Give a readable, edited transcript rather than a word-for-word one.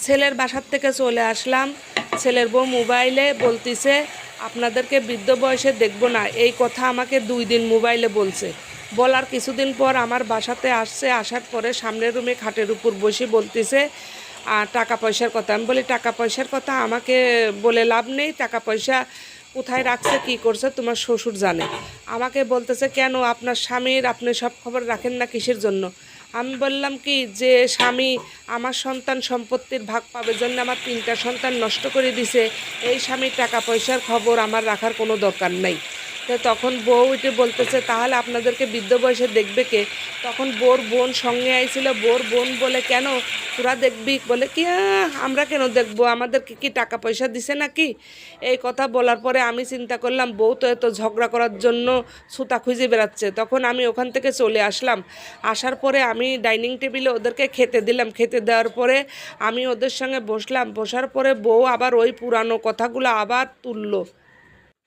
ছেলের বাসার থেকে চলে আসলাম, ছেলের বউ মোবাইলে বলতিছে আপনাদেরকে বৃদ্ধ বয়সে দেখব না, এই কথা আমাকে 2 দিন মোবাইলে বলছে। বলার কিছুদিন পর আমার বাসাতে আসছে, আসার পরে সামনের রুমে খাটের উপর বসে বলতেছে টাকা পয়সার কথা। আমি বলি টাকা পয়সার কথা আমাকে বলে লাভ নেই, টাকা পয়সা কোথায় রাখছে কী করছে তোমার শ্বশুর জানে। আমাকে বলতেছে কেন আপনার স্বামীর আপনি সব খবর রাখেন না কিসের জন্য? আমি বললাম কি যে স্বামী আমার সন্তান সম্পত্তির ভাগ পাবে জন্য আমার 3টা সন্তান নষ্ট করে দিছে, এই স্বামীর টাকা পয়সার খবর আমার রাখার কোনো দরকার নাই। তো তখন বউ এটি বলতেছে তাহলে আপনাদেরকে বৃদ্ধ বয়সে দেখবে কে? তখন বোর বোন সঙ্গে আইছিল, বোর বোন বলে কেন তোরা দেখবি? বলে কি আমরা কেন দেখবো, আমাদেরকে কি টাকা পয়সা দিছে নাকি? এই কথা বলার পরে আমি চিন্তা করলাম বউ তো এত ঝগড়া করার জন্য ছুতা খুঁজে বেড়াচ্ছে। তখন আমি ওখান থেকে চলে আসলাম। আসার পরে আমি ডাইনিং টেবিলে ওদেরকে খেতে দিলাম, খেতে দেওয়ার পরে আমি ওদের সঙ্গে বসলাম। বসার পরে বউ আবার ওই পুরানো কথাগুলো আবার তুললো।